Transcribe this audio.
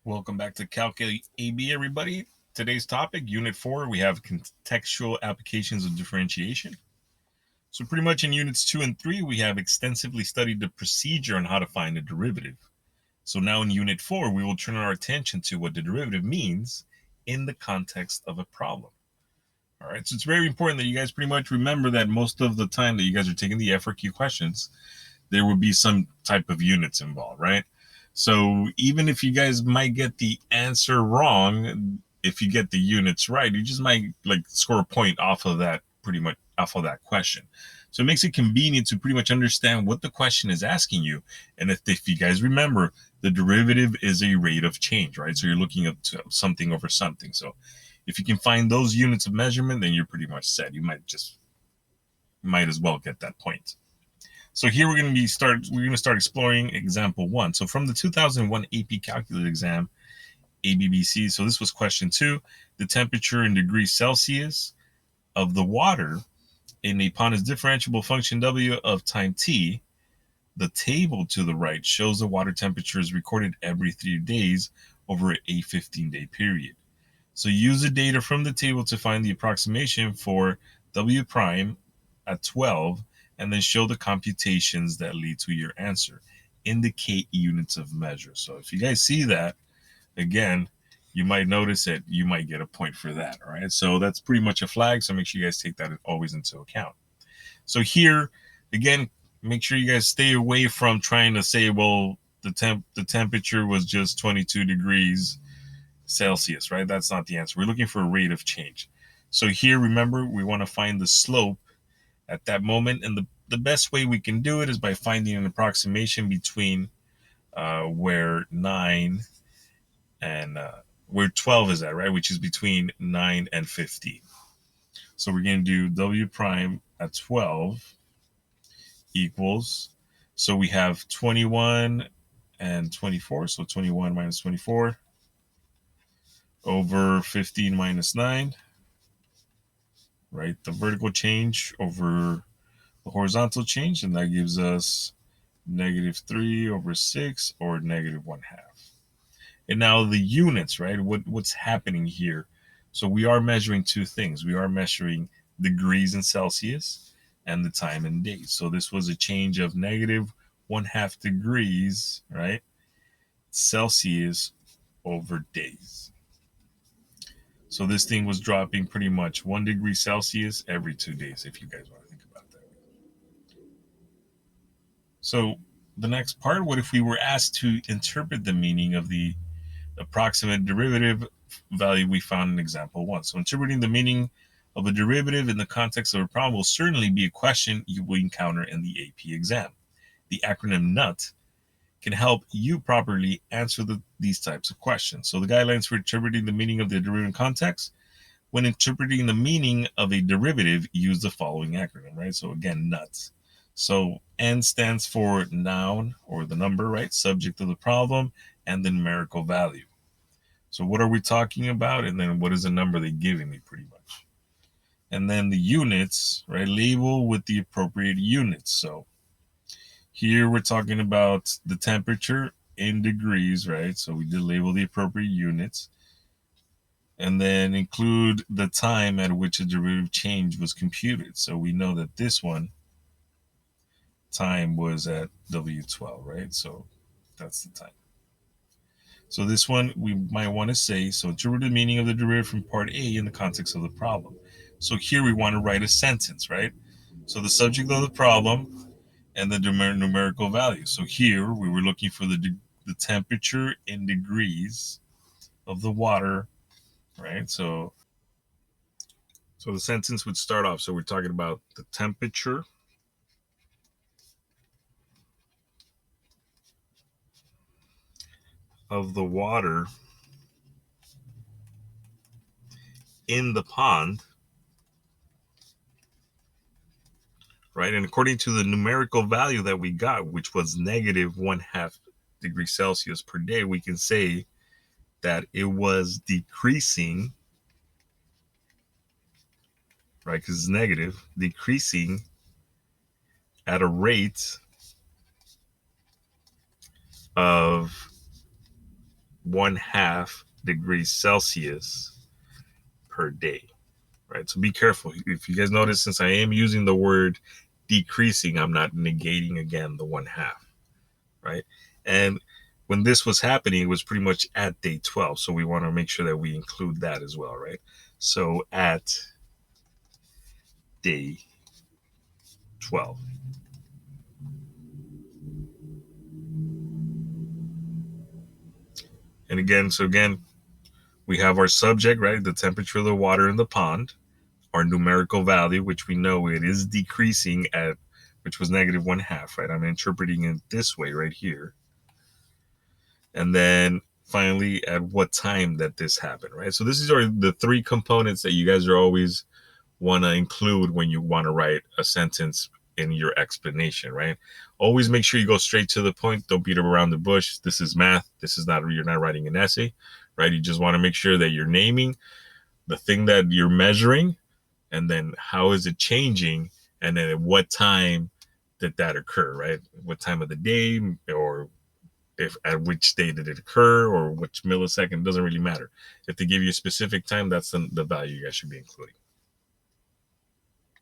Welcome back to Calculate AB, everybody. Today's topic, Unit 4, we have contextual applications of differentiation. So pretty much in Units 2 and 3, we have extensively studied the procedure on how to find a derivative. So now in Unit 4, we will turn our attention to what the derivative means in the context of a problem. All right, so it's very important that you guys pretty much remember that most of the time that you guys are taking the FRQ questions, there will be some type of units involved, right? So even if you guys might get the answer wrong, if you get the units right, you just might score a point off of that, pretty much off of that question. So it makes it convenient to pretty much understand what the question is asking you. And if you guys remember, the derivative is a rate of change, right? So you're looking at something over something. So if you can find those units of measurement, then you're pretty much set. You might as well get that point. So here we're going to start exploring example 1. So from the 2001 AP Calculus exam, ABBC, so this was question 2, the temperature in degrees Celsius of the water upon its differentiable function W of time t. The table to the right shows the water temperature is recorded every 3 days over a 15-day period. So use the data from the table to find the approximation for W prime at 12 and then show the computations that lead to your answer. Indicate units of measure. So if you guys see that, again, you might notice that you might get a point for that. All right. So that's pretty much a flag. So make sure you guys take that always into account. So here, again, make sure you guys stay away from trying to say, well, the temperature was just 22 degrees Celsius, right? That's not the answer. We're looking for a rate of change. So here, remember, we want to find the slope at that moment. And the best way we can do it is by finding an approximation between where 9 and where 12 is at, right? Which is between 9 and 15. So we're going to do W prime at 12 equals, so we have 21 and 24. So 21 minus 24 over 15 minus 9, right? The vertical change over the horizontal change, and that gives us -3 over 6, or -1/2. And now the units, right? What's happening here? So we are measuring two things. We are measuring degrees in Celsius and the time in days. So this was a change of -1/2 degrees, right? Celsius over days. So this thing was dropping pretty much 1 degree Celsius every 2 days, if you guys want to think about that. So the next part, what if we were asked to interpret the meaning of the approximate derivative value we found in example 1? So interpreting the meaning of a derivative in the context of a problem will certainly be a question you will encounter in the AP exam. The acronym NUT can help you properly answer these types of questions. So the guidelines for interpreting the meaning of the derivative in context: when interpreting the meaning of a derivative, use the following acronym, right? So again, NUT. So N stands for noun, or the number, right? Subject of the problem, and the numerical value. So what are we talking about? And then what is the number they're giving me, pretty much. And then the units, right? Label with the appropriate units. So here we're talking about the temperature in degrees, right? So we did label the appropriate units. And then include the time at which a derivative change was computed. So we know that this one, time, was at W12, right? So that's the time. So this one we might want to say, so interpret the meaning of the derivative from part A in the context of the problem. So here we want to write a sentence, right? So the subject of the problem and the numerical value. So here we were looking for the temperature in degrees of the water, right? So the sentence would start off, so we're talking about the temperature of the water in the pond, right? And according to the numerical value that we got, which was -1/2 degree Celsius per day, we can say that it was decreasing, right? Because it's negative, decreasing at a rate of 1/2 degrees Celsius per day, right? So be careful. If you guys notice, since I am using the word decreasing, I'm not negating again the 1/2, right? And when this was happening, it was pretty much at day 12. So we want to make sure that we include that as well, right? So at day 12. And again, we have our subject, right? The temperature of the water in the pond, our numerical value, which we know it is decreasing at, which was negative 1/2, right? I'm interpreting it this way right here. And then finally, at what time that this happened, right? So this is the three components that you guys are always want to include when you want to write a sentence in your explanation, right? Always make sure you go straight to the point. Don't beat around the bush. This is math. This is not, you're not writing an essay, right? You just want to make sure that you're naming the thing that you're measuring, and then how is it changing, and then at what time did that occur, right? What time of the day, or if at which day did it occur, or which millisecond, doesn't really matter. If they give you a specific time, that's the value you guys should be including.